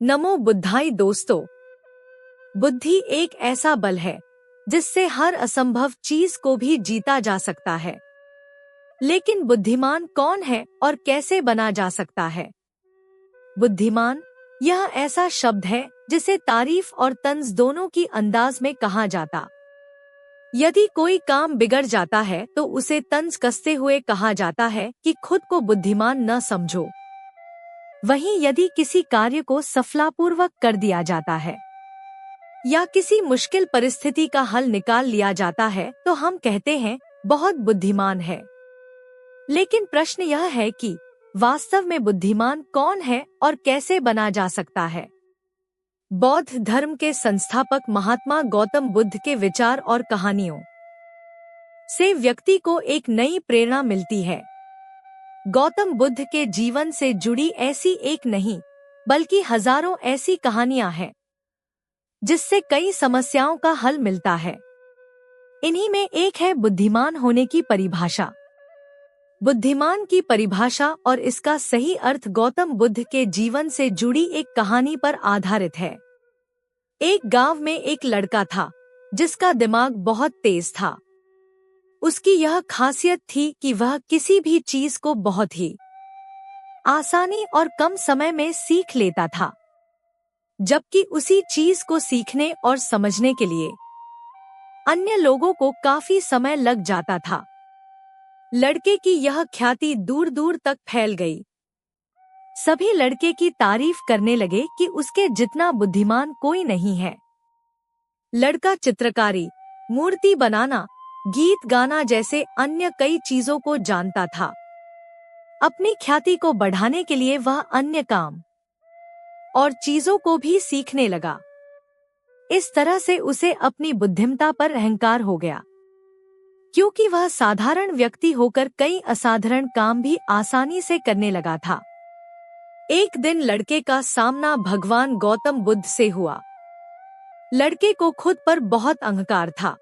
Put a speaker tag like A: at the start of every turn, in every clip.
A: नमो बुद्धाय दोस्तों। बुद्धि एक ऐसा बल है जिससे हर असंभव चीज को भी जीता जा सकता है। लेकिन बुद्धिमान कौन है और कैसे बना जा सकता है? बुद्धिमान यह ऐसा शब्द है जिसे तारीफ और तंज दोनों की अंदाज में कहा जाता। यदि कोई काम बिगड़ जाता है तो उसे तंज कसते हुए कहा जाता है कि खुद को बुद्धिमान न समझो। वहीं यदि किसी कार्य को सफलतापूर्वक कर दिया जाता है या किसी मुश्किल परिस्थिति का हल निकाल लिया जाता है तो हम कहते हैं बहुत बुद्धिमान है। लेकिन प्रश्न यह है कि वास्तव में बुद्धिमान कौन है और कैसे बना जा सकता है? बौद्ध धर्म के संस्थापक महात्मा गौतम बुद्ध के विचार और कहानियों से व्यक्ति को एक नई प्रेरणा मिलती है। गौतम बुद्ध के जीवन से जुड़ी ऐसी एक नहीं बल्कि हजारों ऐसी कहानियां हैं जिससे कई समस्याओं का हल मिलता है। इन्हीं में एक है बुद्धिमान होने की परिभाषा। बुद्धिमान की परिभाषा और इसका सही अर्थ गौतम बुद्ध के जीवन से जुड़ी एक कहानी पर आधारित है। एक गांव में एक लड़का था जिसका दिमाग बहुत तेज था। उसकी यह खासियत थी कि वह किसी भी चीज को बहुत ही आसानी और कम समय में सीख लेता था, जबकि उसी चीज को सीखने और समझने के लिए अन्य लोगों को काफी समय लग जाता था। लड़के की यह ख्याति दूर दूर तक फैल गई। सभी लड़के की तारीफ करने लगे कि उसके जितना बुद्धिमान कोई नहीं है। लड़का चित्रकारी, मूर्ति बनाना, गीत गाना जैसे अन्य कई चीजों को जानता था। अपनी ख्याति को बढ़ाने के लिए वह अन्य काम और चीजों को भी सीखने लगा। इस तरह से उसे अपनी बुद्धिमत्ता पर अहंकार हो गया, क्योंकि वह साधारण व्यक्ति होकर कई असाधारण काम भी आसानी से करने लगा था। एक दिन लड़के का सामना भगवान गौतम बुद्ध से हुआ। लड़के को खुद पर बहुत अहंकार था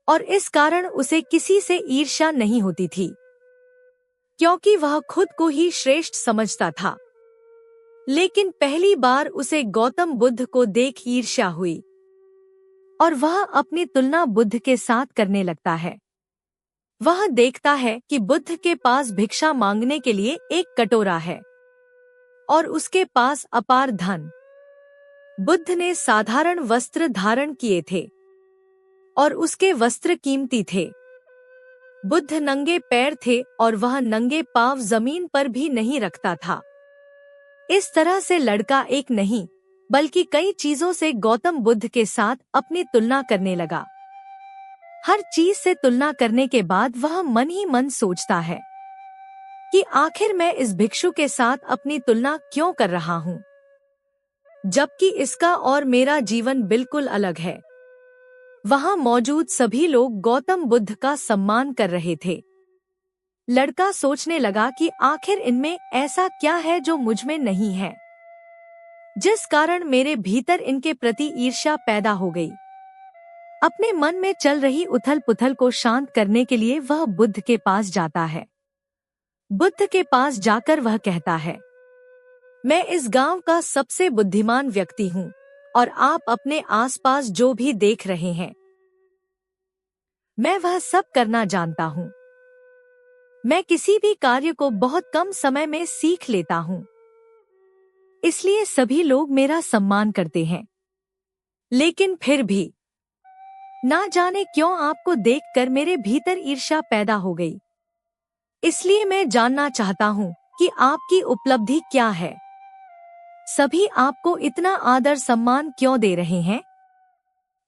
A: और इस कारण उसे किसी से ईर्ष्या नहीं होती थी, क्योंकि वह खुद को ही श्रेष्ठ समझता था। लेकिन पहली बार उसे गौतम बुद्ध को देख ईर्ष्या हुई और वह अपनी तुलना बुद्ध के साथ करने लगता है। वह देखता है कि बुद्ध के पास भिक्षा मांगने के लिए एक कटोरा है और उसके पास अपार धन। बुद्ध ने साधारण वस्त्र धारण किए थे और उसके वस्त्र कीमती थे। बुद्ध नंगे पैर थे और वह नंगे पांव जमीन पर भी नहीं रखता था। इस तरह से लड़का एक नहीं बल्कि कई चीजों से गौतम बुद्ध के साथ अपनी तुलना करने लगा। हर चीज से तुलना करने के बाद वह मन ही मन सोचता है कि आखिर मैं इस भिक्षु के साथ अपनी तुलना क्यों कर रहा हूँ, जबकि इसका और मेरा जीवन बिल्कुल अलग है। वहां मौजूद सभी लोग गौतम बुद्ध का सम्मान कर रहे थे। लड़का सोचने लगा कि आखिर इनमें ऐसा क्या है जो मुझ में नहीं है, जिस कारण मेरे भीतर इनके प्रति ईर्ष्या पैदा हो गई। अपने मन में चल रही उथल पुथल को शांत करने के लिए वह बुद्ध के पास जाता है। बुद्ध के पास जाकर वह कहता है, मैं इस गांव का सबसे बुद्धिमान व्यक्ति हूँ और आप अपने आसपास जो भी देख रहे हैं मैं वह सब करना जानता हूँ। मैं किसी भी कार्य को बहुत कम समय में सीख लेता हूँ, इसलिए सभी लोग मेरा सम्मान करते हैं। लेकिन फिर भी ना जाने क्यों आपको देखकर मेरे भीतर ईर्ष्या पैदा हो गई। इसलिए मैं जानना चाहता हूँ कि आपकी उपलब्धि क्या है। सभी आपको इतना आदर सम्मान क्यों दे रहे हैं?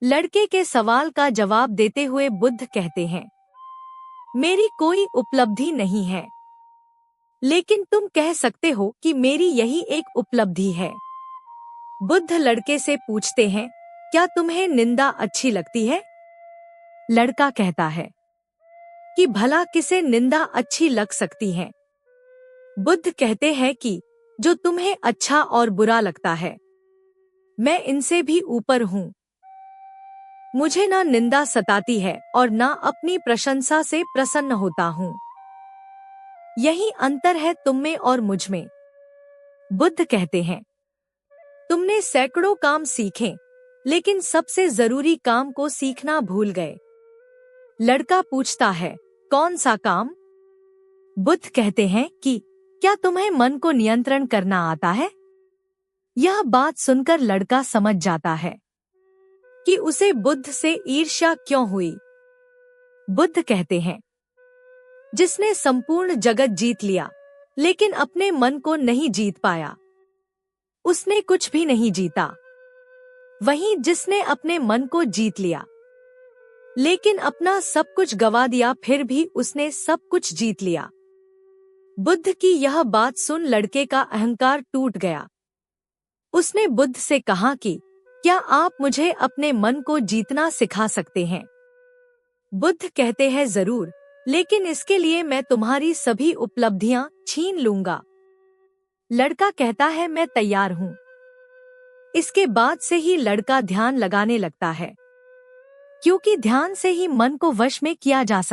A: लड़के के सवाल का जवाब देते हुए बुद्ध कहते हैं, मेरी कोई उपलब्धि नहीं है, लेकिन तुम कह सकते हो कि मेरी यही एक उपलब्धि है। बुद्ध लड़के से पूछते हैं, क्या तुम्हें निंदा अच्छी लगती है? लड़का कहता है कि भला किसे निंदा अच्छी लग सकती है? बुद्ध कहते हैं कि जो तुम्हें अच्छा और बुरा लगता है, मैं इनसे भी ऊपर हूँ। मुझे ना निंदा सताती है और ना अपनी प्रशंसा से प्रसन्न होता हूँ। यही अंतर है तुम में और मुझ में। बुद्ध कहते हैं, तुमने सैकड़ों काम सीखे, लेकिन सबसे जरूरी काम को सीखना भूल गए। लड़का पूछता है, कौन सा काम? बुद्ध कहते हैं कि क्या तुम्हें मन को नियंत्रण करना आता है? यह बात सुनकर लड़का समझ जाता है कि उसे बुद्ध से ईर्ष्या क्यों हुई। बुद्ध कहते हैं, जिसने संपूर्ण जगत जीत लिया लेकिन अपने मन को नहीं जीत पाया, उसने कुछ भी नहीं जीता। वहीं जिसने अपने मन को जीत लिया लेकिन अपना सब कुछ गवा दिया, फिर भी उसने सब कुछ जीत लिया। बुद्ध की यह बात सुन लड़के का अहंकार टूट गया। उसने बुद्ध से कहा कि क्या आप मुझे अपने मन को जीतना सिखा सकते हैं? बुद्ध कहते हैं, जरूर, लेकिन इसके लिए मैं तुम्हारी सभी उपलब्धियां छीन लूंगा। लड़का कहता है, मैं तैयार हूं। इसके बाद से ही लड़का ध्यान लगाने लगता है, क्योंकि ध्यान से ही मन को वश में किया जा सकता है।